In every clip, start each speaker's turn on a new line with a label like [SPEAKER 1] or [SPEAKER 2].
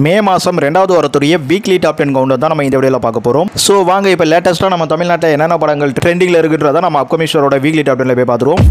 [SPEAKER 1] மே மாதம் 2வது வாரத்துடைய weekly top 10 counter தான் நம்ம இந்த வீடியோவில் பார்க்க போகிறோம். ஸோ வாங்க இப்போ லேட்டஸ்ட்டாக நம்ம தமிழ்நாட்டில் என்னென்ன படங்கள் ட்ரெண்டிங்கில் இருக்குன்றதை நம்ம அப்கமிங் ஷோரோட வீக்லி டாப் 10ல போய் பார்த்துருவோம்.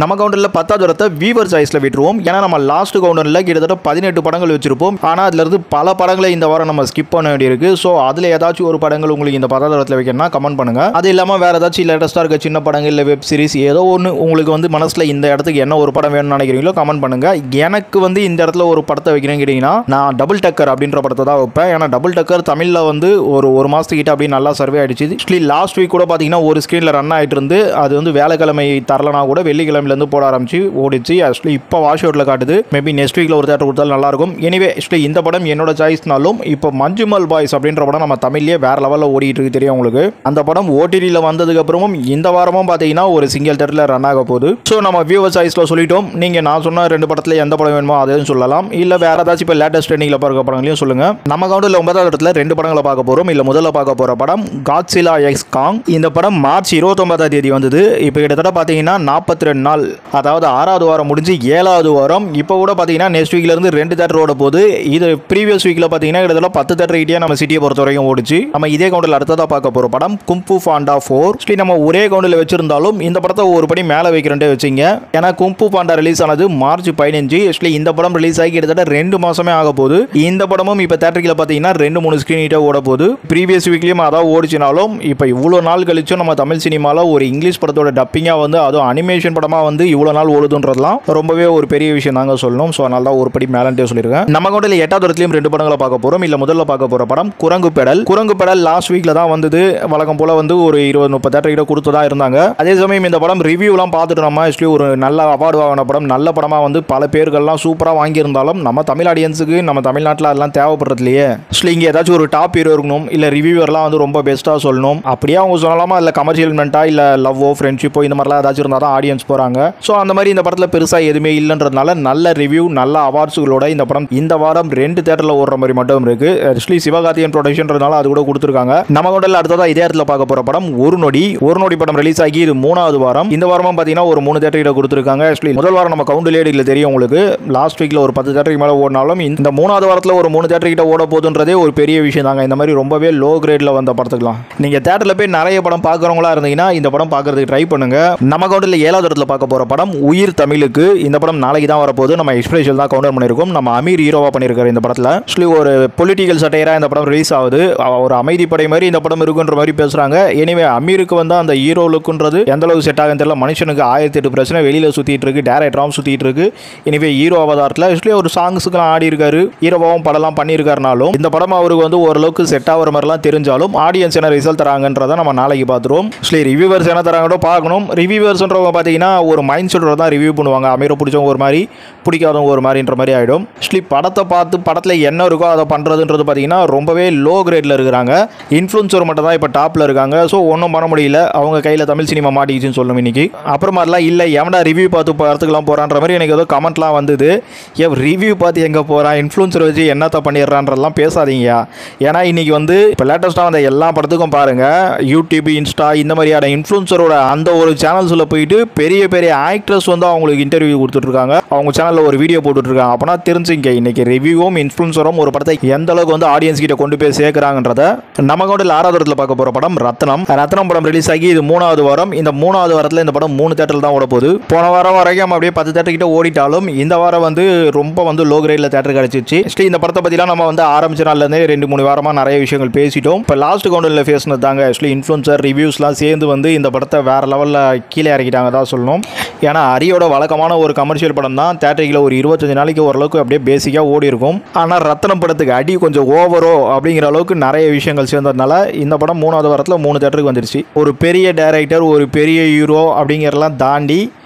[SPEAKER 1] நம்ம கவுண்டரில் 10வது வரத்தை வீவர் சாய்ஸில் விட்டுருவோம். ஏன்னா நம்ம லாஸ்ட் கவுண்டரில் கிட்டத்தட்ட 18 படங்கள் வச்சிருப்போம். ஆனால் அதுலேருந்து பல படங்களை இந்த வாரம் நம்ம ஸ்கிப் பண்ண வேண்டியிருக்கு. ஸோ அதில் ஏதாச்சும் ஒரு படங்கள் உங்களுக்கு இந்த 10வது வரத்தில் வைக்கணும்னா கமெண்ட் பண்ணுங்க. அது இல்லாமல் வேறு ஏதாச்சும் லேட்டஸ்ட்டாக இருக்க சின்ன படங்கள் இல்லை வெப் சீரிஸ் ஏதோ ஒன்று உங்களுக்கு வந்து மனசில் இந்த இடத்துக்கு என்ன ஒரு படம் வேணும்னு நினைக்கிறீங்களோ கமெண்ட் பண்ணுங்க. எனக்கு வந்து இந்த இடத்துல ஒரு படத்தை வைக்கிறேன்னு கேட்டிங்கன்னா நான் டபுள் டக்கர் அப்படின்ற படத்தை தான் வைப்பேன். ஏன்னா டபுள் டக்கர் தமிழில் வந்து ஒரு மாதத்துக்கிட்ட அப்படி நல்லா சர்வே ஆகிடுச்சு. ஆக்சுவலி லாஸ்ட் வீக் கூட பார்த்தீங்கன்னா ஒரு ஸ்க்ரீனில் ரன் ஆகிட்டு இருந்து அது வந்து வேலைக்கிழமை தரலனா கூட வெள்ளிக்கிழமை போட ஆரம்பிச்சு ஓடிச்சு. ஆக்சுவலி இப்போ வாஷ் அவுட்ல காட்டுது. மேபி நெக்ஸ்ட் வீக்ல ஒரு தேட்டர் கொடுத்தாலும் நல்லா இருக்கும். எனிவே ஆக்சுவலி இந்த படம் என்னோட சாய்ஸ்னாலும் இப்போ மஞ்சுமல் பாய்ஸ் அப்படின்ற படம் நம்ம தமிழ்லேயே வேற லெவலில் ஓடிட்டு இருக்கு தெரியும் உங்களுக்கு. அந்த படம் ஓடிடியில் வந்ததுக்கு அப்புறமும் இந்த வாரமும் பார்த்தீங்கன்னா ஒரு சிங்கிள் தேட்டரில் ரன் ஆக போகுது. ஸோ நம்ம வியூவர் சாய்ஸ்ல சொல்லிட்டோம். நீங்க நான் சொன்ன 2 படத்தில் எந்த படம் வேணுமோ அதையும் சொல்லலாம். இல்ல வேற ஏதாச்சும் இப்போ லேட்டஸ்ட் ட்ரெண்டிங்ல பார்க்க படங்களையும் சொல்லுங்க. நம்ம கவுண்டர்ல 9வது இடத்துல 2 படங்களை பார்க்க போறோம். இல்ல முதல்ல பார்க்க போற படம் காட்சிலா எக்ஸ் காங். இந்த படம் மார்ச் 29ஆம் தேதி வந்தது. இப்போ கிட்டத்தட்ட பார்த்தீங்கன்னா 42 நாள், அதாவது 6வது வாரம் முடிஞ்சு 7வது வாரம். இப்போ கூட பார்த்தீங்கன்னா நெக்ஸ்ட் வீக்ல இருந்து 2 தேட்டர் ஓட போகுது. இது ப்ரீவியஸ் வீக்ல பார்த்தீங்கன்னா கிட்டத்தட்ட 10 தேட்டர் கிட்டே நம்ம சிட்டியை பொறுத்த வரைக்கும் ஓடிச்சு. நம்ம இதே கவுண்டர்ல அடுத்ததா பார்க்க போற படம் கும்பு பாண்டா 4. நம்ம ஒரே கவுண்டர்ல வச்சிருந்தாலும் இந்த படத்தை ஒரு படி மேலே வைக்கிறேன்ட்டு வச்சிங்க. ஏன்னா கும்பு பாண்டா ரிலீஸ் ஆனது மார்ச் 15. ஆக்சுவலி இந்த படம் ரிலீஸ் ஆகி கிட்டத்தட்ட 2 மாசமே ஆக போகுது. இந்த படமும் இப்போ தேட்டரில் பார்த்தீங்கன்னா 2-3 ஸ்கிரீன் கிட்ட ஓட போகுது. ப்ரீவியஸ் வீக்லயும் அதான் ஓடிச்சினாலும் இப்போ இவ்வளோ நாள் கழிச்சும் நம்ம தமிழ் சினிமாவில் ஒரு இங்கிலீஷ் படத்தோட டப்பிங்கா வந்து அதுவும் அனிமேஷன் படமா வந்து இவ்வளோ நாள் ஓடுதுன்றதுலாம் ரொம்பவே ஒரு பெரிய விஷயம் தாங்க சொல்லணும். ஸோ அதனால தான் ஒரு படி மேலே சொல்லியிருக்கேன். நம்ம கூட 8வது இடத்துலையும் 2 படங்களை பார்க்க போறோம். இல்ல முதல்ல பார்க்க போற படம் குரங்கு பெடல். குரங்கு பெடல் லாஸ்ட் வீக்ல தான் வந்தது. வழக்கம் போல வந்து ஒரு 20-30 தேட்டர் கிட்ட கொடுத்ததா இருந்தாங்க. அதே சமயம் இந்த படம் ரிவ்யூலாம் பார்த்துட்டு நம்ம ஆக்சுவலி ஒரு நல்ல அவார்டு வாங்கின படம், நல்ல படமா வந்து பல பேர்கள்லாம் சூப்பரா வாங்கியிருந்தாலும் நம்ம தமிழ் ஆடியன்ஸுக்கு நம்ம தமிழ்நாட்டில் அதெல்லாம் தேவைப்படுறது இல்லையே. ஆக்சுவலி இங்கே ஏதாச்சும் ஒரு டாப் ஹீரோ இருக்கணும், இல்ல ரிவ்யூவர்லாம் வந்து ரொம்ப பெஸ்ட்டா சொல்லணும். அப்படியே அவங்க சொல்லலாமா, இல்லை கமர்ஷியல் மென்ட்டா இல்லை லவ்வோ ஃப்ரெண்ட்ஷிப்போ இந்த மாதிரிலாம் ஏதாச்சும் இருந்தால் தான் ஆடியன்ஸ் போறாங்க. ஸோ அந்த மாதிரி இந்த படத்தில் பெருசாக எதுவுமே இல்லைன்றதுனால நல்ல ரிவ்யூ நல்ல அவார்ட்ஸுகளோட இந்த படம் இந்த வாரம் 2 தேட்டரில் ஓடுற மாதிரி மட்டும் இருக்கு. ஆக்சுவலி சிவகார்த்திகேயன் ப்ரொடக்ஷன்றதுனால அது கூட கொடுத்துருக்காங்க. நம்ம கூட அடுத்ததா இதே இடத்துல பார்க்க போற படம் ஒரு நொடி படம் ரிலீஸ் ஆகி இது 3வது வாரம். இந்த வாரமும் பார்த்தீங்கன்னா ஒரு 3 தேட்டர் கிட்ட கொடுத்துருக்காங்க. ஆக்சுவலி முதல் வாரம் நம்ம கவுண்ட் லேடியில் தெரியும் உங்களுக்கு. லாஸ்ட் வீக்ல ஒரு 10 தேட்டருக்கு மேலே ஓடினாலும் இந்த 3வது வாரத்தில் ஒரு 3 தேட்டர் கிட்ட ஓட போகுதுன்றதே ஒரு பெரிய விஷயம் தாங்க. இந்த மாதிரி ரொம்பவே லோ கிரேட்ல வந்த படத்துக்கலாம் நீங்க தேட்டர்ல போய் நிறைய படம் பார்க்குறவங்களா இருந்தீங்கன்னா இந்த படம் பார்க்கறதுக்கு ட்ரை பண்ணுங்க. நம்ம கவுண்டில் 7வது இடத்துல பார்க்க போற படம் உயிர் தமிழுக்கு. இந்த படம் நாளைக்கு தான் வரப்போகுது. நம்ம எக்ஸ்பிரஷன் தான் கவுண்டர் பண்ணியிருக்கோம். நம்ம அமீர் ஹீரோவா பண்ணியிருக்காரு இந்த படத்தில். ஆக்சுவலி ஒரு பொலிட்டிக்கல் சட்டையரா இந்த படம் ரிலீஸ் ஆகுது. ஒரு அமைதிப்படை மாதிரி இந்த படம் இருக்குன்ற மாதிரி பேசுறாங்க. எனிவே அமீருக்கு வந்து அந்த ஹீரோ லுக்குன்றது எந்த அளவுக்கு செட் ஆகுன்னு தெரியல. மனுஷனுக்கு 1008 பிரச்சனை வெளியில சுத்திட்டு இருக்கு, டேரக்டராகவும் சுத்திட்டு இருக்கு. எனிவே ஹீரோ அவதாரத்தில் ஆக்சுவலி ஒரு சாங்ஸுக்கெல்லாம் ஆடி இருக்காரு, ஹீரோவாவும் படம்லாம் பண்ணியிருக்காருனாலும் இந்த படம் அவருக்கு வந்து ஓரளவுக்கு செட் ஆகிற மாதிரிலாம் தெரிஞ்சாலும் ஆடியன்ஸ் என்ன ரிசல்ட் தராங்கன்றதை நம்ம நாளைக்கு பார்த்துருவோம். ஆக்சுவலி ரிவ்யூவர்ஸ் என்ன தராங்கன்னு பார்க்கணும். ரிவ்யூவர்ஸ்ன்றவங்க பார்த்தீங்கன்னா ஒரு மைண்ட் செட்டோட தான் ரிவ்யூ பண்ணுவாங்க. அமீரை பிடிச்சவங்க ஒரு மாதிரி, பிடிக்காதவங்க ஒரு மாதிரின்ற மாதிரி ஆகிடும். ஆக்சுவலி படத்தை பார்த்து படத்தில் என்ன இருக்கோ அதை பண்ணுறதுன்றது பார்த்தீங்கன்னா ரொம்பவே லோ கிரேடில் இருக்கிறாங்க. இன்ஃப்ளூன்சர் மட்டும் தான் இப்போ டாப்பில் இருக்காங்க. ஸோ ஒன்றும் பண்ண முடியல. அவங்க கையில் தமிழ் சினிமா மாட்டிக்கிச்சுன்னு சொல்லணும் இன்னைக்கு. அப்புறமாதிரிலாம் இல்லை எவனா ரிவ்யூ பார்த்து படத்துக்குலாம் போகிறான்ற மாதிரி எனக்கு ஏதோ கமெண்ட்லாம் வந்தது. ரிவ்யூ பார்த்து எங்கே போகிறான், இன்ஃப்ளூன்சர் வச்சு என்னத்தை பண்ணிடுறான்றலாம் பேசாதீங்க. ஏன்னா இன்னைக்கு வந்து இப்போ லேட்டஸ்ட்டாக வந்த எல்லா படத்துக்கும் பாருங்கள், யூடியூப், இன்ஸ்டா இந்த மாதிரியான இன்ஃப்ளூன்சரோட அந்த ஒரு சேனல்ஸில் போயிட்டு பெரிய பெரிய ஆக்டர்ஸ் வந்து அவங்களுக்கு இன்டர்வியூ கொடுத்துட்ருக்காங்க. அவங்க சேனலில் ஒரு வீடியோ போட்டுட்ருக்காங்க. அப்போனா தெரிஞ்சுங்க இன்னைக்கு ரிவ்யூவும் இன்ஃப்ளூன்சரும் ஒரு படத்தை எந்த அளவுக்கு வந்து ஆடியன்ஸ் கிட்ட கொண்டு போய் சேர்க்குறாங்கன்றத. நம்ம கூட 6வது இடத்துல பார்க்க போகிற படம் ரத்னம். ரத்னம் படம் ரிலீஸ் ஆகி இது 3வது வாரம். இந்த 3வது வாரத்தில் இந்த படம் 3 தேட்டரில் தான் ஓட போகுது. போன வாரம் வரைக்கும் அப்படியே 10 தேட்டர் கிட்ட ஓடிட்டாலும் இந்த வாரம் வந்து ரொம்ப வந்து லோ கிரேடில் தேட்டர் கிடச்சிச்சு. இந்த படத்தை பற்றிலாம் நம்ம வந்து ஆரம்பிச்ச நாள்லேருந்தே 2-3 வாரமாக நிறைய விஷயங்கள் பேசிட்டோம். இப்போ லாஸ்ட் கவுண்டரில் பேசினது தாங்க. ஆக்சுவலி இன்ஃப்ளூன்சர் ரிவ்யூஸ்லாம் சேர்ந்து வந்து இந்த படத்தை வேற லெவலில் கீழே இறக்கிட்டாங்க தான் சொல்லணும். ஏன்னா அரியோட வழக்கமான ஒரு கமர்ஷியல் படம் தான் தேட்டரில் ஒரு 25 நாளைக்கு ஓரளவுக்கு அப்படியே பேசிக்காக ஓடி இருக்கும். ஆனால் ரத்னம் படத்துக்கு அடி கொஞ்சம் ஓவரோ அப்படிங்கிற அளவுக்கு நிறைய விஷயங்கள் சேர்ந்ததுனால இந்த படம் 3வது வாரத்தில் 3 தேட்டருக்கு வந்துருச்சு. ஒரு பெரிய டைரக்டர், ஒரு பெரிய ஹீரோ அப்படிங்கிறதெல்லாம் தாண்டி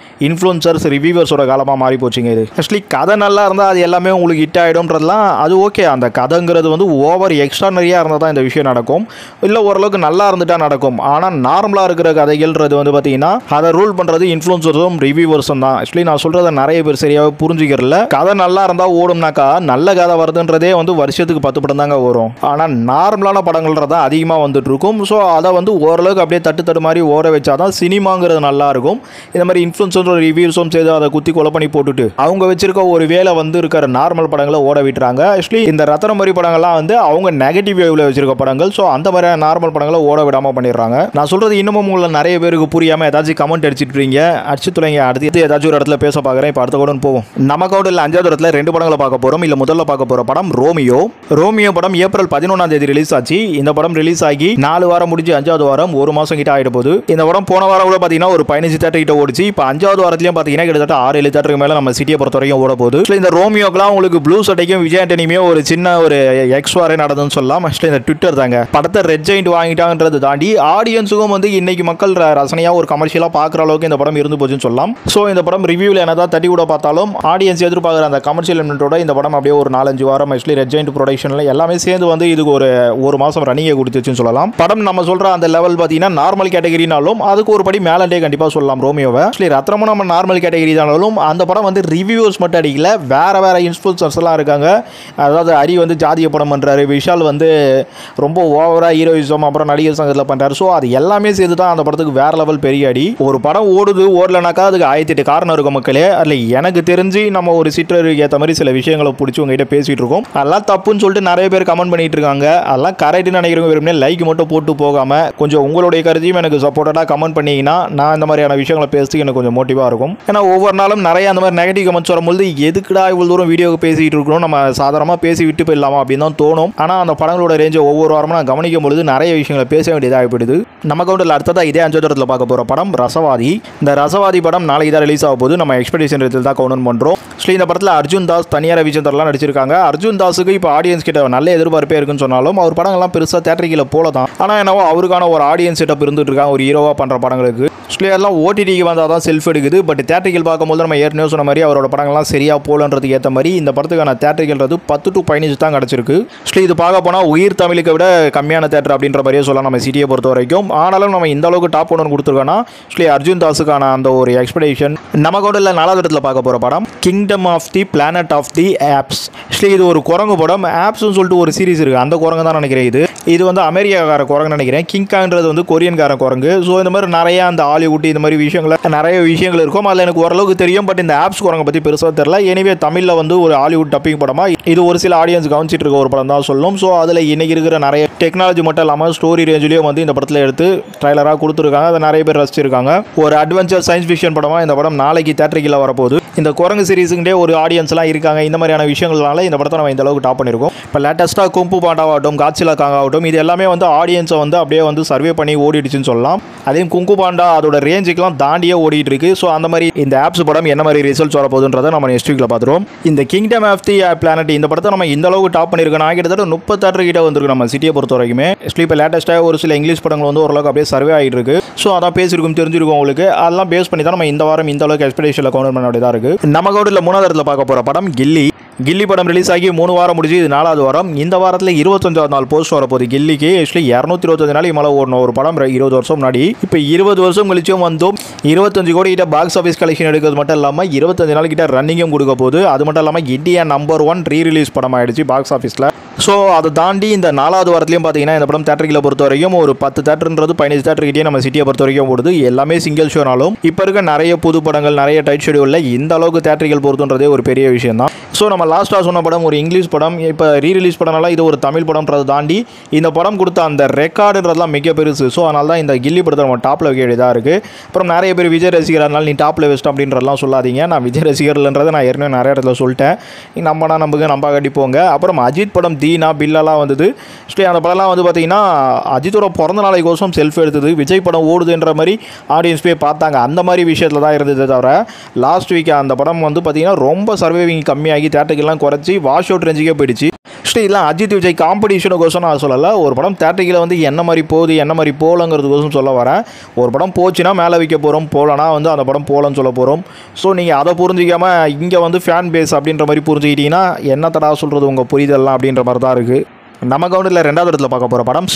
[SPEAKER 1] இன்ஃப்ளூன்சர்ஸ் ரிவ்யூவர்ஸோட காலமாக மாறி போச்சுங்க இது. ஆக்சுவலி கதை நல்லா இருந்தால் அது எல்லாமே உங்களுக்கு ஹிட் ஆகிடும்ன்றதுலாம் அது ஓகே. அந்த கதைங்கிறது வந்து ஓவர் எக்ஸ்ட்ரானரியாக இருந்தால் தான் இந்த விஷயம் நடக்கும். இல்லை ஓரளவுக்கு நல்லா இருந்துட்டா நடக்கும். ஆனால் நார்மலாக இருக்கிற கதைகள்ன்றது வந்து பார்த்தீங்கன்னா அதை ரூல் பண்ணுறது இன்ஃப்ளூன்சர்ஸும் ரிவ்யூவர்ஸும் தான். ஆக்சுவலி நான் சொல்கிறத நிறைய பேர் சரியாக புரிஞ்சுக்கிறல. கதை நல்லா இருந்தால் ஓடும்னாக்கா நல்ல கதை வருதுன்றதே வந்து வருஷத்துக்கு 10 படம் தாங்க வரும். ஆனால் நார்மலான படங்கள்ன்றதான் அதிகமாக வந்துட்டு இருக்கும். ஸோ அதை வந்து ஓரளவுக்கு அப்படியே தட்டு மாதிரி ஓர வச்சாதான் சினிமாங்கிறது நல்லா இருக்கும். இந்த மாதிரி இன்ஃப்ளூன்சர் கிரிட்டிக்ஸும் ரிவ்யூஸும் சேர்த்து அதை குத்தி கொலை பண்ணி போட்டுட்டு அவங்க வச்சிருக்க ஒரு வேலை வந்து இருக்கிற நார்மல் படங்களை ஓட விட்டுறாங்க. ஆக்சுவலி இந்த ரத்தன மாதிரி படங்கள்லாம் வந்து அவங்க நெகட்டிவ் வேவ்ல வச்சிருக்க படங்கள். ஸோ அந்த மாதிரி நார்மல் படங்களை ஓட விடாம பண்ணிடுறாங்க. நான் சொல்றது இன்னமும் உங்களை நிறைய பேருக்கு புரியாம ஏதாச்சும் கமெண்ட் அடிச்சிட்டு இருக்கீங்க. அடிச்சு துளைங்க. அடுத்து ஏதாச்சும் ஒரு இடத்துல பேச பார்க்குறேன். இப்போ அடுத்த கூட போவோம். நம்ம கவுண்டில் 5வது இடத்துல 2 படங்களை பார்க்க போறோம். இல்ல முதல்ல பார்க்க போற படம் ரோமியோ. ரோமியோ படம் ஏப்ரல் 11ஆம் தேதி ரிலீஸ் ஆச்சு. இந்த படம் ரிலீஸ் ஆகி 4 வாரம் முடிஞ்சு 5வது வாரம் 1 மாசம் கிட்ட ஆயிட போகுது. இந்த படம் போன வாரம் கூட பாத்தீங்கன்னா ஒரு 15 தேட்டர் கிட்ட ஓடிச்சு. இப்போ 5வது வாரத்திலயும் பாத்தீங்கன்னா கிட்டத்தட்ட 6-7 தேட்டருக்கு மேல நம்ம சிட்டியை பொறுத்த வரைக்கும் ஓட போகுது. இந்த ரோமியோக்கெல்லாம் உங்களுக்கு ப்ளூ சட்டைக்கும் விஜய் ஆண்டனியுமே ஒரு சின்ன ஒரு எக்ஸ்வாரே நடந்ததுன்னு சொல்லலாம். இந்த ட்விட்டர் தாங்க படத்தை ரெட் ஜெயிண்ட் வாங்கிட்டாங்கன்றதை தாண்டி ஆடியன்ஸுக்கும் வந்து இன்னைக்கு மக்கள் ரசனையா ஒரு கமர்ஷியலா பாக்குற அளவுக்கு இந்த படம் இருந்து போச்சுன்னு சொல்லலாம். ஸோ இந்த படம் ரிவ்யூவில் என்னதான் தட்டி கூட பார்த்தாலும் ஆடியன்ஸ் எதிர்பார்க்குற அந்த கமர்ஷியல் எலிமெண்டோட இந்த படம் அப்படியே ஒரு 4-5 வாரம் ஆக்சுவலி ரெட் ஜெயிண்ட் ப்ரொடக்ஷனில் எல்லாமே சேர்ந்து வந்து இதுக்கு ஒரு மாதம் ரன்னிங்கை கொடுத்துச்சுன்னு சொல்லலாம். படம் நம்ம சொல்கிற அந்த லெவல் பார்த்தீங்கன்னா நார்மல் கேட்டகரினாலும் அதுக்கு ஒரு படி மேலே கண்டிப்பாக சொல்லலாம் ரோமியோவை. ஆக்சுவலி ரத்னமும் நம்ம நார்மல் கேட்டகரி தானாலும் அந்த படம் வந்து ரிவ்யூஸ் மட்டும் அடிக்கல, வேற இன்ஃப்ளூயன்சர்ஸ் எல்லாம் இருக்காங்க. அதாவது ஹரி வந்து ஜாதிய படம் பண்ணுறாரு, விஷால் வந்து ரொம்ப ஓவராக ஹீரோயிசம் அப்புறம் நடிகர் சங்கத்தில் பண்ணுறாரு. ஸோ அது எல்லாமே சேர்த்து தான் அந்த படத்துக்கு வேற லெவல் பெரிய அடி. ஒரு படம் ஓடலனாக்கா அதுக்கு 1008 காரணம் இருக்கும் மக்களே. அதில் எனக்கு தெரிஞ்சு நம்ம ஒரு சிற்றருக்கு ஏற்ற மாதிரி சில விஷயங்களை பிடிச்சி உங்ககிட்ட பேசிட்டு இருக்கோம். அதெல்லாம் தப்புன்னு சொல்லிட்டு நிறைய பேர் கமெண்ட் பண்ணிட்டு இருக்காங்க. அதெல்லாம் கரெக்ட்னு நினைக்கிறவங்க வெறுமனே லைக் மட்டும் போட்டு போகாம கொஞ்சம் உங்களுடைய கருத்தையும் எனக்கு சப்போர்ட்டடாக கமெண்ட் பண்ணீங்கன்னா நான் இந்த மாதிரியான விஷயங்களை பேசுறதுக்கு எனக்கு கொஞ்சம் மோட்டிவாக இருக்கும். ஏன்னா ஒவ்வொரு நாளும் நிறைய அந்த மாதிரி நெகட்டிவ் கமெண்ட்ஸ் வரும்போது எதுக்குடா இவ்வளோ தூரம் வீடியோ பேசிட்டு இருக்கணும், நம்ம சாதாரணமாக பேசி விட்டு போயிடலாமா அப்படின்னு தான் தோணும். ஆனால் அந்த படங்களோட ரேஞ்சை ஒவ்வொரு வாரமும் நான் கவனிக்கும் பொழுது நிறைய விஷயங்களை பேச வேண்டியதாக போயிடுது. நம்ம கவுண்டில் அடுத்ததாக இதே 5வது இடத்துல பார்க்க போகிற படம் ரசவாதி. இந்த ரசவாதி படம் நாளைக்கு தான் ரிலீஸ் ஆக போது. நம்ம எக்ஸ்பெக்டேஷன் இடத்துல தான் கவுண்ட் பண்ணுறோம். இந்த படத்தில் அர்ஜுன் தாஸ், தனியார் ரவிச்சந்திரன்லாம் நடிச்சிருக்காங்க. அர்ஜுன் தாஸுக்கு இப்போ ஆடியன்ஸ் கிட்ட நல்ல எதிர்பார்ப்பே இருக்குன்னு சொன்னாலும் அவர் படங்கள்லாம் பெருசாக தேட்டரில் போல தான். ஆனால் என்னவோ அவருக்கான ஒரு ஆடியன்ஸ் செட்டப் இருந்துட்டு இருக்காங்க ஒரு ஹீரோவாக பண்ணுற படங்களுக்கு. எல்லாம் ஓடிடிக்கு வந்தால் தான் செல்ஃப் எடுக்குது. பட் தேட்டரில் பார்க்கும்போது நம்ம ஏற்கனவே சொன்ன மாதிரி அவரோட படங்கள்லாம் சரியாக போலன்றதுக்கு ஏற்ற மாதிரி இந்த படத்துக்கான தேட்டரில்ன்றது 10 to 15 தான் கிடச்சிருக்கு. இது பார்க்க போனால் உயிர் தமிழுக்கு விட கம்மியான தேட்டர் அப்படின்ற மாதிரியே சொல்லலாம் நம்ம சிட்டியை பொறுத்த வரைக்கும். ஆனாலும் நம்ம இந்த அளவுக்கு டாப் ஒன்று கொடுத்துருக்கோன்னா அர்ஜுன் தாஸுக்கான அந்த ஒரு எக்ஸ்பெக்டேஷன். நம்ம கூட 4வது இடத்துல பார்க்க போகிற படம் kingdom of the planet of the apes. இது ஒரு குரங்கு படம். ஆப்ஸ்னு சொல்லிட்டு ஒரு சீரிஸ் இருக்குது, அந்த குரங்கு தான் நினைக்கிறேன். இது வந்து அமெரிக்காக்கார குரங்கு நினைக்கிறேன். கிங்கான்றது வந்து கொரியன்கார குரங்கு. ஸோ இந்த மாதிரி நிறைய அந்த ஹாலிவுட் இந்த மாதிரி நிறைய விஷயங்கள் இருக்கும். அதில் எனக்கு ஓரளவுக்கு தெரியும். பட் இந்த ஆப்ஸ் குரங்கை பற்றி பெருசாக தெரியல. எனிவே தமிழில் வந்து ஒரு ஹாலிவுட் டப்பிங் படமாக இது ஒரு சில ஆடியன்ஸ் கவனிச்சிட்டு இருக்க ஒரு படம் தான் சொல்லணும். ஸோ அதில் இன்னைக்கு இருக்கிற நிறைய டெக்னாலஜி மட்டும் இல்லாமல் ஸ்டோரி ரேஞ்சிலையும் வந்து இந்த படத்தில் எடுத்து ட்ரைலராக கொடுத்துருக்காங்க. அதை நிறைய பேர் ரசிச்சிருக்காங்க. ஒரு அட்வென்ச்சர் சயின்ஸ் ஃபிக்ஷன் படமாக இந்த படம் நாளைக்கு தேட்டரில் வரப்போகுது. இந்த குரங்கு சீரிஸுக்கிட்டே ஒரு ஆடியன்ஸ்லாம் இருக்காங்க. இந்த மாதிரியான விஷயங்கள்னால இந்த படத்தை நம்ம இந்த அளவுக்கு டாப் பண்ணியிருக்கோம். இப்போ லேட்டஸ்ட்டாக கும்பு பாண்டாவாகட்டும், காட்சிலா காங் ஆகட்டும், இது எல்லாமே வந்து ஆடியன்ஸை வந்து அப்படியே வந்து சர்வே பண்ணி ஓடிடுச்சுன்னு சொல்லலாம். அதையும் குங்கு பாண்டா அதோட ரேஞ்சுக்கெல்லாம் தாண்டியே ஓடிட்டு இருக்கு. ஸோ அந்த மாதிரி இந்த ஆப்ஸ் படம் என்ன மாதிரி ரிசல்ட்ஸ் வரப்போகுதுன்றதை நம்ம நெக்ஸ்ட் வீக்கில் பார்த்துருவோம். இந்த கிங்டம் ஆஃப் தி பிளானட் இந்த படத்தை நம்ம இந்த அளவுக்கு டாப் பண்ணியிருக்கோம். நான் கிட்டத்தட்ட 30 கிட்ட வந்திருக்கு நம்ம சிட்டியை பொறுத்த வரைக்குமே. இப்போ லேட்டஸ்ட்டாக ஒரு சில இங்கிலீஷ் படங்கள் வந்து ஓரளவுக்கு அப்படியே சர்வே ஆகிட்டு இருக்கு. ஸோ அதான் பேசியிருக்கும், தெரிஞ்சிருக்கும் உங்களுக்கு. அதெல்லாம் பேஸ் பண்ணி தான் நம்ம இந்த வாரம் இந்த அளவுக்கு எக்ஸ்பெக்டேஷனில் கவுண்ட் பண்ண வேண்டியதாக இருக்குது. நம்ம கவுண்டில் 3வது இடத்துல பார்க்க போகிற படம் கில்லி. கில்லி படம் ரிலீஸ் ஆகி 3 வாரம் முடிஞ்சு இது 4வது வாரம். இந்த வாரத்தில் 25வது நாள் போஸ்ட் வரப்போகுது கில்லிக்கு. 225 நாள் மேலே ஓடணும் ஒரு படம் 20 வருஷம் முன்னாடி. இப்போ 20 வருஷம் கழிச்சும் வந்தோம் 25 கோடி கிட்ட பாக்ஸ் ஆஃபீஸ் கலெக்ஷன் எடுக்கிறது மட்டும் இல்லாமல் 25 நாள் கிட்ட ரன்னிங்கும் கொடுக்க போகுது. அது மட்டும் இல்லாமல் இந்தியா நம்பர் 1 ரீ ரிலீஸ் படம் ஆயிடுச்சு பாக்ஸ் ஆஃபீஸில். ஸோ அதை தாண்டி இந்த 4வது வாரத்துலையும் பார்த்தீங்கன்னா இந்த படம் தேட்டரில் பொறுத்த வரைக்கும் ஒரு 10 தேட்டர்ன்றது 15 தேட்டர்கிட்டே நம்ம சிட்டியை பொறுத்த வரைக்கும் ஓடுது. எல்லாமே சிங்கிள் ஷோனாலும் இப்போ இருக்க நிறைய புது படங்கள் நிறைய டைட் ஷெடியூலில் இந்த அளவுக்கு தேட்டரிகள் பொறுத்துன்றதே ஒரு பெரிய விஷயம் தான். ஸோ நம்ம லாஸ்ட்டாக சொன்ன படம் ஒரு இங்கிலீஷ் படம், இப்போ ரீ ரிலீஸ் படம்னால இது ஒரு தமிழ் படம்ன்றதை தாண்டி இந்த படம் கொடுத்த அந்த ரெக்கார்டுன்றதுலாம் மிக பெருசு. ஸோ அதனால தான் இந்த கில்லி படத்தை நம்ம டாப்பில் வைக்க வேண்டியதாக இருக்குது. அப்புறம் நிறைய பேர் விஜய் ரசிகர்னால நீ டாப்பில் வச்சிட்ட அப்படின்றதெல்லாம் சொல்லாதீங்க. நான் விஜய் ரசிகர்ன்றதை நான் ஏற்கனவே நிறைய இடத்துல சொல்லிட்டேன். நம்பனா நம்ப கட்டிப்போங்க. அப்புறம் அஜித் படம் தீனா பில்லெல்லாம் வந்தது. அந்த படம்லாம் வந்து பார்த்தீங்கன்னா அஜித்தோட பிறந்த நாளைக்கோசம் செல்ஃப் எடுத்தது. விஜய் படம் ஓடுதுன்ற மாதிரி ஆடியன்ஸ் போய் பார்த்தாங்க. அந்த மாதிரி விஷயத்தில் தான் இருந்தது தவிர லாஸ்ட் வீக் அந்த படம் வந்து பார்த்தீங்கன்னா ரொம்ப சர்வைவிங் கம்மியாகி தேட்டருக்கெல்லாம் குறைச்சி வாஷ் அவுட் ரேஞ்சுக்கே போயிடுச்சு. இதெல்லாம் அஜித் விஜய் காம்படிஷனுக்கோசம் நான் சொல்லலை. ஒரு படம் தேட்டரில் வந்து என்ன மாதிரி போகுது என்ன மாதிரி போகலங்கிறதுக்கோசம் சொல்ல வரேன். ஒரு படம் போச்சுன்னா மேலே வைக்க போகிறோம், போகலன்னா வந்து அந்த படம் போகலன்னு சொல்ல போகிறோம். ஸோ நீங்கள் அதை புரிஞ்சிக்காமல் இங்கே வந்து ஃபேன் பேஸ் அப்படின்ற மாதிரி புரிஞ்சுக்கிட்டீங்கன்னா என்ன தடா சொல்கிறது உங்கள் புரிதல்லாம் அப்படின்ற மாதிரி தான் இருக்குது. நம்ம கவுண்டரில் ரெண்டாவது இடத்துல பார்க்க போகிற படம்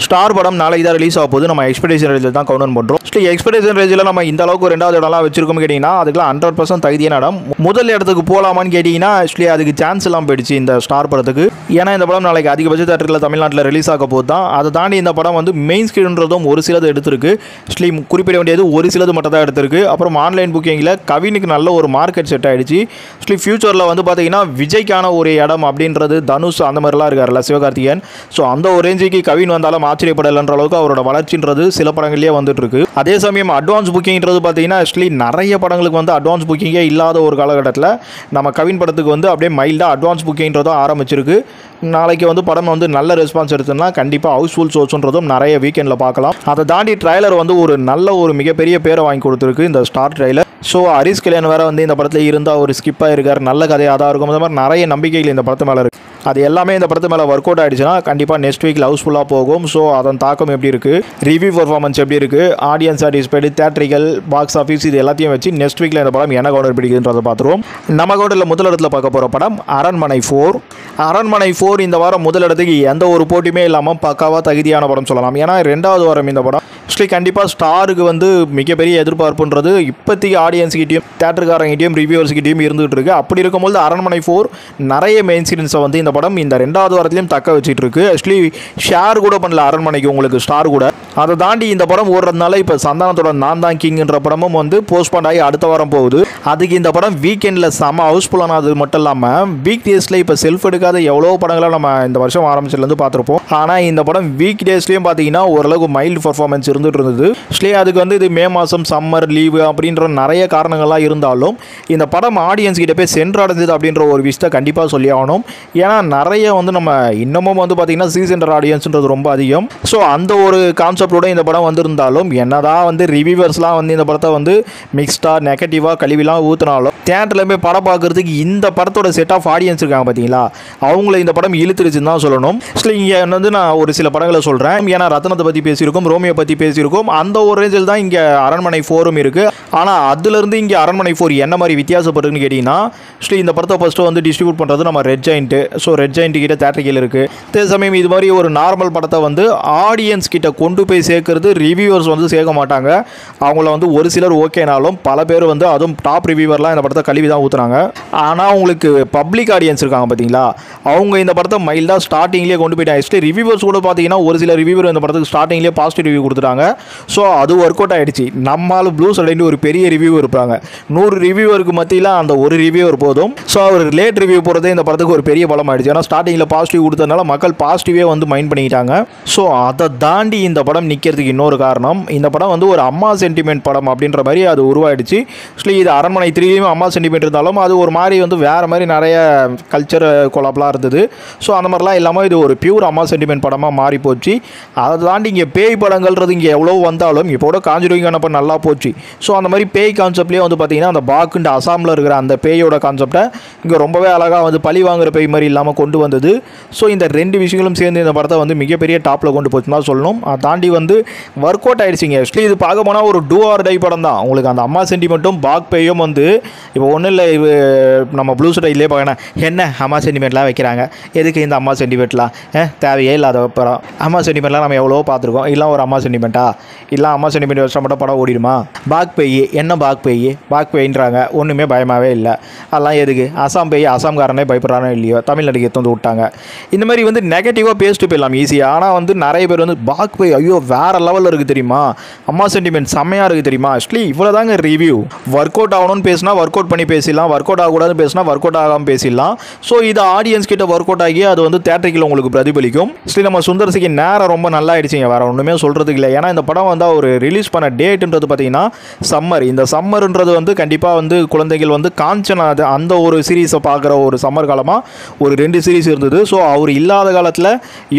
[SPEAKER 1] ஸ்டார் படம் நாளைக்கு தான் ரிலீஸ் ஆக போகுது. நம்ம எக்ஸ்பெக்டேஷன் ரேஞ்சில் தான் கவுண்ட் பண்ணுறோம். எக்ஸ்பெக்டேஷன் ரேஞ்சில் நம்ம இந்த அளவுக்கு ரெண்டாவது இடம்லாம் வச்சிருக்கோம் கேட்டிங்கன்னா அதுக்கெல்லாம் 100% தகுதியான இடம். முதல் இடத்துக்கு போகலாமான்னு கேட்டிங்கன்னா ஆக்சுவலி அதுக்கு சான்ஸ் எல்லாம் போயிடுச்சு இந்த ஸ்டார் படத்துக்கு. ஏன்னா இந்த படம் நாளைக்கு அதிகபட்ச தேட்டரில் தமிழ்நாட்டில் ரிலீஸ் ஆக போது தான். அதை தாண்டி இந்த படம் வந்து மெயின் ஸ்க்ரீன்றதும் ஒரு சிலது எடுத்திருக்கு. ஆக்சுவலி குறிப்பிட வேண்டியது ஒரு சிலது மட்டும் தான் எடுத்திருக்கு. அப்புறம் ஆன்லைன் புக்கிங்கில் கவினுக்கு நல்ல ஒரு மார்க்கெட் செட் ஆகிடுச்சு. ஆக்சுவலி ஃபியூச்சரில் வந்து பார்த்தீங்கன்னா விஜய்க்கான ஒரு இடம் அப்படின்றது தனுஷ் அந்த மாதிரிலாம் இருக்கார்ல சிவகார்த்திகேயன். ஸோ அந்த ஒரு ரேஞ்சுக்கு கவின் வந்தாலும் ஆச்சரியப்படலைன்ற அளவுக்கு அவரோட வளர்ச்சின்றது சில படங்கள்லேயே வந்துட்டு இருக்கு. அதே சமயம் அட்வான்ஸ் புக்கிங்கிறது பார்த்தீங்கன்னா ஆக்சுவலி நிறைய படங்களுக்கு வந்து அட்வான்ஸ் புக்கிங்கே இல்லாத ஒரு காலகட்டத்தில் நம்ம கவின் படத்துக்கு வந்து அப்படியே மைல்டாக அட்வான்ஸ் புக்கிங்கிறதும் ஆரம்பிச்சிருக்கு. நாளைக்கு வந்து படம் வந்து நல்ல ரெஸ்பான்ஸ் எடுத்துன்னா கண்டிப்பாக ஹவுஸ்ஃபுல் ஷோஸ்ன்றதும் நிறைய வீக்கெண்டில் பார்க்கலாம். அதை தாண்டி ட்ரைலர் வந்து ஒரு நல்ல ஒரு மிகப்பெரிய பேரை வாங்கி கொடுத்துருக்கு இந்த star trailer. So Harish Kalyan வேறு வந்து இந்த படத்தில் இருந்தால் ஒரு ஸ்கிப்பாக இருக்கார், நல்ல கதையாக தான் இருக்கும். அந்த மாதிரி நிறைய நம்பிக்கைகள் இந்த படத்து மேலே இருக்குது. அது எல்லாமே இந்த படத்து மேலே ஒர்க் அவுட் ஆகிடுச்சுன்னா கண்டிப்பாக நெக்ஸ்ட் வீக்கில் ஹவுஸ்ஃபுல்லாக போகும். ஸோ அதன் தாக்கம் எப்படி இருக்குது, ரிவ்யூ பர்ஃபார்மன்ஸ் எப்படி இருக்குது, audience satisfied, theatrical, box office இது எல்லாத்தையும் வச்சு நெக்ஸ்ட் வீக்கில் இந்த படம் என்ன கவுண்டர் பிடிக்குதுன்றதை பார்த்துருவோம். நம்ம கவுண்டரில் முதல் இடத்துல பார்க்க போகிற படம் அரண்மனை 4. இந்த வாரம் முதல் இடத்துக்கு எந்த ஒரு போட்டியுமே இல்லாமல் பக்காவாக தகுதியான படம் சொல்லலாம். ஏன்னா ரெண்டாவது வாரம் இந்த படம் ஆக்சுவலி கண்டிப்பாக ஸ்டாருக்கு வந்து மிகப்பெரிய எதிர்பார்ப்புன்றது இப்போதைக்கு ஆடியன்ஸ்கிட்டையும் தேட்டருக்காரங்கிட்டையும் ரிவ்யூவர்ஸ்கிட்டையும் இருந்துகிட்டு இருக்குது. அப்படி இருக்கும்போது அரண்மனை 4 நிறைய மெயின் சீன்ஸை வந்து இந்த படம் இந்த ரெண்டாவது வாரத்திலையும் தக்க வச்சுட்டு இருக்கு. ஆக்சுவலி ஷேர் கூட பண்ணல அரண்மனைக்கு உங்களுக்கு ஸ்டார் கூட. அதை தாண்டி இந்த படம் ஓடுறதுனால இப்போ சந்தானத்தோட நான் தான் கிங்ன்ற படமும் வந்து போஸ்ட்பாண்ட் ஆகி அடுத்த வாரம் போகுது. அதுக்கு இந்த படம் வீக்கெண்டில் செம ஹவுஸ்ஃபுல்லானது மட்டும் இல்லாமல் வீக் டேஸில் இப்போ செல்ஃப் எடுக்காத எவ்வளோ படங்களை நம்ம இந்த வருஷம் ஆரம்பிச்சிலேருந்து பார்த்துருப்போம். ஆனால் இந்த படம் வீக் டேஸ்லேயும் பார்த்தீங்கன்னா ஓரளவுக்கு மைல்டு பர்ஃபார்மன்ஸ் இருந்துட்டு இருந்தது. ஆக்சுவலி அதுக்கு வந்து இது மே மாதம் சம்மர் லீவு அப்படின்ற நிறைய காரணங்கள்லாம் இருந்தாலும் இந்த படம் ஆடியன்ஸ் கிட்ட போய் சென்றடைஞ்சது அப்படின்ற ஒரு விஷயத்தை கண்டிப்பாக சொல்லி ஆகணும். ஏன்னா நிறைய வந்து நம்ம இன்னமும் வந்து பார்த்தீங்கன்னா சீசன்டர் ஆடியன்ஸ்ன்றது ரொம்ப அதிகம். ஸோ அந்த ஒரு கான்செப்டோட இந்த படம் வந்திருந்தாலும் என்னதான் வந்து ரிவ்யூவர்ஸ்லாம் வந்து இந்த படத்தை வந்து மிக்ஸ்டாக நெகட்டிவாக கழிவுலாம் ஊற்றினாலும் தேட்டரில் போய் படம் பார்க்குறதுக்கு இந்த படத்தோட செட் ஆஃப் ஆடியன்ஸ் இருக்காங்க பார்த்தீங்களா, அவங்கள இந்த படம் இழுத்துருச்சுன்னு தான் சொல்லணும். ஆக்சுவலி இங்கே வந்து நான் ஒரு சில படங்களை சொல்கிறேன். ஏன்னா ரத்னத்தை பற்றி பேசியிருக்கோம், ரோமியோ பற்றி பேசியிருக்கோம். அந்த ஒரு ரேஞ்சில் தான் இங்கே அரண்மனை 4 இருக்குது. ஆனால் அதுலேருந்து இங்கே அரண்மனை 4 என்ன மாதிரி வித்தியாசப்படுதுன்னு கேட்டிங்கன்னா ஆக்சுவலி இந்த படத்தை ஃபஸ்ட்டு வந்து டிஸ்ட்ரிபியூட் பண்ணுறது நம்ம red giant. So red giant கிட்ட தேட்டரிக்கல் இருக்குது. அதே சமயம் இது மாதிரி ஒரு நார்மல் படத்தை வந்து ஆடியன்ஸ் கிட்ட கொண்டு போய் சேர்க்கறது ரிவ்யூவர்ஸ் வந்து சேர்க்க மாட்டாங்க. அவங்கள வந்து ஒரு சிலர் ஓகேனாலும் பல பேர் வந்து அதுவும் டாப் ரிவ்யூவர்லாம் இந்த படத்தை கழுவி தான் ஊற்றுறாங்க. ஆனால் உங்களுக்கு பப்ளிக் ஆடியன்ஸ் இருக்காங்க பார்த்தீங்களா, அவங்க இந்த படத்தை மைல்டாக ஸ்டார்டிங்லேயே கொண்டு போயிட்டாங்க. ஆக்சுவலி ரிவ்யூவர்ஸ் கூட பார்த்தீங்கன்னா ஒரு சில ரிவ்யூவர் இந்த படத்துக்கு ஸ்டார்டிங்லேயே பாசிட்டிவ் ரிவ்யூ கொடுத்துட்டாங்க. ஸோ அது ஒர்க் அவுட் ஆகிடுச்சு. நம்மளால் ப்ளூ சடைன்னு ஒரு பெரிய ரிவ்யூ இருப்பாங்க, 100 ரிவ்யூவருக்கு மத்தியில் அந்த ஒரு ரிவ்யூவர் போதும். ஸோ அவர் லேட் ரிவ்யூ போகிறதே இந்த படத்துக்கு ஒரு பெரிய பலம் ஆகிடுச்சு. ஏன்னா ஸ்டார்டிங்கில் பாசிட்டிவ் கொடுத்ததுனால மக்கள் பாசிட்டிவே வந்து மைண்ட் பண்ணிக்கிட்டாங்க. ஸோ அதை தாண்டி இந்த படம் நிற்கிறதுக்கு இன்னொரு காரணம், இந்த படம் வந்து ஒரு அம்மா சென்டிமெண்ட் படம் அப்படின்ற மாதிரி அது உருவாயிடுச்சு. ஆக்சுவலி இது அரண்மனை 3லையும் அம்மா சென்டிமெண்ட் இருந்தாலும் அது ஒரு மாதிரி வந்து வேறு மாதிரி நிறைய கல்ச்சர் கொலாப்லாம் இருந்தது. ஸோ அந்த மாதிரிலாம் இல்லாமல் இது ஒரு பியூர் அம்மா சென்டிமெண்ட் படமாக மாறி போச்சு. அதை தாண்டி இங்கே பேய் படங்கள்ன்றது இங்கே எவ்வளோ வந்தாலும் இப்போ கூட காஞ்சுரிங்கான படம் நல்லா போச்சு. ஸோ அந்த மாதிரி பேய் கான்செப்ட்லேயே வந்து பார்த்தீங்கன்னா அந்த பாக்குண்டு அசாமில் இருக்கிற அந்த பேயோட கான்செப்டை இங்கே ரொம்பவே அழகாக வந்து பழி வாங்குற பேய் மாதிரி இல்லாமல் கொண்டு வந்தது. ஸோ இந்த ரெண்டு விஷயங்களும் சேர்ந்து இந்த படத்தை வந்து மிகப்பெரிய டாப்பில் கொண்டு போச்சுன்னு தான் சொல்லணும். அதை தாண்டி வந்து ஒர்க் அவுட் ஆகிடுச்சிங்க. ஆக்சுவலி இது பார்க்க போனால் ஒரு டூ ஆர் டை படம் தான். உங்களுக்கு அந்த அம்மா சென்டிமெண்ட்டும் பாக் பேயும் வந்து இப்போ ஒன்றும் இல்லை, இது நம்ம ப்ளூ ஸ்டைலே பார்க்கணும். என்ன அம்மா சென்டிமெண்ட்லாம் வைக்கிறாங்க, எதுக்கு இந்த அம்மா சென்டிமெண்ட்லாம் தேவையே இல்லாத படம். அம்மா சென்டிமெண்ட்லாம் நம்ம எவ்வளோ பார்த்துருக்கோம். இல்லை ஒரு அம்மா சென்டிமெண்ட்டா, இல்லை அம்மா சென்டிமெண்ட் வச்சா மட்டும் படம் ஓடிடுமா? பாக் பேய் என்ன பாக் பேயின்றாங்க, ஒன்றுமே பயமாகவே இல்லை. அதெல்லாம் எதுக்கு? அசாம் பேய் அசாம்காரனே பயப்படுறானோ இல்லையோ, தமிழ்நாட்டுக்கு எடுத்து வந்து விட்டாங்க. இந்த மாதிரி வந்து நெகட்டிவாக பேசிட்டு போயிடலாம் ஈஸியாக. ஆனால் வந்து நிறைய பேர் வந்து பாக் பேய் ஐயோ வேறு லெவலில் இருக்குது தெரியுமா, அம்மா சென்டிமெண்ட் செம்மையாக இருக்குது தெரியுமா. ஆக்சுவலி இவ்வளோ தாங்க ரிவ்யூ. ஒர்க் அவுட் ஆகணும்னு பேசினா ஒர்க் அவுட் பண்ணி பேசிடலாம், ஒர்க் அவுட் ஆகக்கூடாதுன்னு பேசினா ஒர்க் அவுட் ஆகாமல் பேசிடலாம். ஸோ இது ஆடியன்ஸ் கிட்ட ஒர்க் அவுட் ஆகி அது வந்து தேட்டரிக்கில் உங்களுக்கு பிரதிபலிக்கும். ஆக்சுவலி நம்ம சுந்தர்சிக்கு நேரம் ரொம்ப நல்லா ஆயிடுச்சிங்க, வேறு ஒன்றுமே சொல்கிறதுக்கு இல்லை. ஏன்னா இந்த படம் வந்து ஒரு ரிலீஸ் பண்ண டேட்டுன்றது பார்த்தீங்கன்னா சம்மர். இந்த சம்மர்ன்றது வந்து கண்டிப்பாக வந்து குழந்தைகள் வந்து காஞ்சனா அந்த ஒரு சீரீஸை பார்க்குற ஒரு சம்மர் காலமாக ஒரு 2 சீரீஸ் இருந்தது. ஸோ அவர் இல்லாத காலத்தில்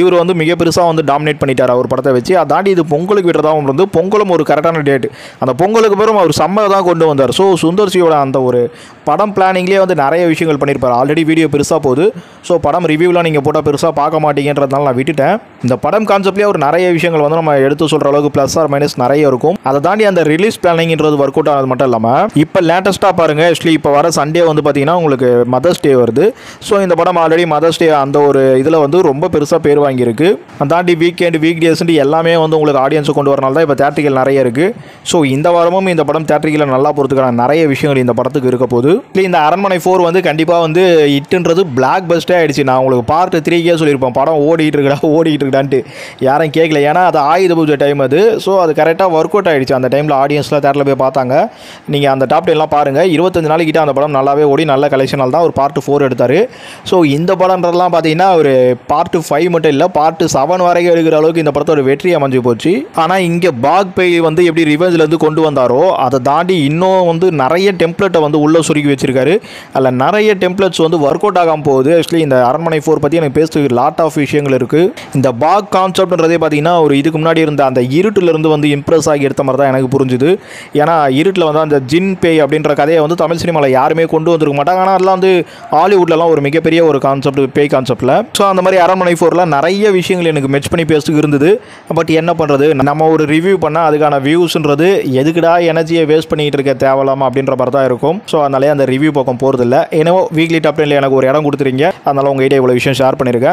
[SPEAKER 1] இவர் வந்து மிக பெருசாக வந்து டாமினேட் பண்ணிட்டார் அவர் படத்தை வச்சு. அதை தாண்டி இது பொங்கலுக்கு விடுறதாகவும் இருந்து பொங்கலும் ஒரு கரெக்டான டேட்டு. அந்த பொங்கலுக்கு பிறகு அவர் சம்மர் தான் கொண்டு வந்தார். ஸோ சுந்தர்சியோட அந்த ஒரு படம் பிளானிங்லேயே வந்து நிறைய விஷயங்கள் பண்ணியிருப்பார். ஆல்ரெடி வீடியோ பெருசாக போகுது. ஸோ படம் ரிவ்யூலாம் நீங்கள் போட்டால் பெருசாக பார்க்க மாட்டீங்கன்றதுனால நான் விட்டுட்டேன். இந்த படம் கான்செப்ட்லேயே ஒரு நிறைய விஷயங்கள் வந்து நம்ம எடுத்து சொல்கிற அளவுக்கு ஓரளவுக்கு ப்ளஸ் ஆர் மைனஸ் நிறைய இருக்கும். அதை தாண்டி அந்த ரிலீஸ் பிளானிங்ன்றது ஒர்க் அவுட் ஆனது மட்டும் இல்லாமல் இப்போ லேட்டஸ்ட்டாக பாருங்கள், ஆக்சுவலி இப்போ வர சண்டே வந்து பார்த்தீங்கன்னா உங்களுக்கு மதர்ஸ் டே வருது. ஸோ இந்த படம் ஆல்ரெடி மதர்ஸ் டே அந்த ஒரு இதில் வந்து ரொம்ப பெருசாக பேர் வாங்கியிருக்கு. அதை தாண்டி வீக்கெண்ட் வீக் டேஸ்ன்ட்டு எல்லாமே வந்து உங்களுக்கு ஆடியன்ஸை கொண்டு வரனால தான் இப்போ தேட்டரிக்கல் நிறைய இருக்குது. ஸோ இந்த வாரமும் இந்த படம் தேட்டரிக்கல நல்லா போகிறதுக்கான நிறைய விஷயங்கள் இந்த படத்துக்கு இருக்க போகுது. இந்த அரண்மனை 4 வந்து கண்டிப்பாக வந்து ஹிட்ன்றது பிளாக் பஸ்டே ஆகிடுச்சு. நான் உங்களுக்கு பார்ட் 3 சொல்லியிருப்பேன், படம் ஓடிட்டு இருக்குடான்ட்டு யாரும் கேட்கல. ஏன்னா அது ஆயுத பூஜை டைம் அது. ஸோ அது கரெக்டாக ஒர்க் அவுட் ஆகிடுச்சு. அந்த டைமில் ஆடியன்ஸ்லாம் தேட்டரில் போய் பார்த்தாங்க. நீங்கள் அந்த டாப் 10 பாருங்கள், 25 நாளைக்கிட்ட அந்த படம் நல்லாவே ஓடி நல்ல கலெக்ஷனால் தான் ஒரு பார்ட் 4 எடுத்தார். ஸோ இந்த படம்ன்றதுலாம் பார்த்தீங்கன்னா ஒரு பார்ட் 5 மட்டும் இல்லை, பார்ட் 7 வரைக்கும் எடுக்கிற அளவுக்கு இந்த படத்தோட வெற்றி அமைஞ்சு போச்சு. ஆனால் இங்கே பாக் பை வந்து எப்படி ரிவெஞ்சிலேருந்து கொண்டு வந்தாரோ அதை தாண்டி இன்னும் வந்து நிறைய டெம்ப்ளேட்டை வந்து உள்ளே சுருக்கி வச்சிருக்காரு. அதில் நிறைய டெம்ப்ளேட்ஸ் வந்து ஒர்க் அவுட் ஆகாமல் போகுது. ஆக்சுவலி இந்த அரண்மனை 4 பற்றி எனக்கு பேசுறதுக்கு லாட் ஆஃப் விஷயங்கள் இருக்குது. இந்த பாக் கான்செப்ட்ன்றதே பார்த்தீங்கன்னா ஒரு இதுக்கு முன்னாடி இருந்த அந்த இருட்டிலிருந்து வந்து இம்ப்ரெஸ் ஆகி எடுத்த மாதிரி தான் எனக்கு புரிஞ்சுது. ஏன்னா இருட்டில் வந்து அந்த ஜின் பேய் அப்படின்ற கதையை வந்து தமிழ் சினிமாவில் யாருமே கொண்டு வந்துருக்க மாட்டாங்க. ஆனால் அதெல்லாம் வந்து ஹாலிவுட்லலாம் ஒரு மிகப்பெரிய ஒரு கான்செப்ட் பேய் கான்செப்டில். ஸோ அந்த மாதிரி அரண்மனை 4ல நிறைய விஷயங்கள் எனக்கு மெச் பண்ணி பேசுறதுக்கு இருந்தது. பட் என்ன பண்ணுறது, நம்ம ஒரு ரிவ்யூ பண்ணால் அதுக்கான வியூஸ்ன்றது எதுக்குடா எனர்ஜியை வேஸ்ட் பண்ணிகிட்டு இருக்க தேவலாமா அப்படின்ற மாதிரி தான் இருக்கும். ஸோ அதனாலே அந்த ரிவ்யூ பக்கம் போகிறதில்ல. ஏன்னா வீக்லி டாப் 10ல எனக்கு ஒரு இடம் கொடுத்துறீங்க, அதனால் உங்கள்கிட்ட இவ்வளோ விஷயம் ஷேர் பண்ணியிருக்கேன்.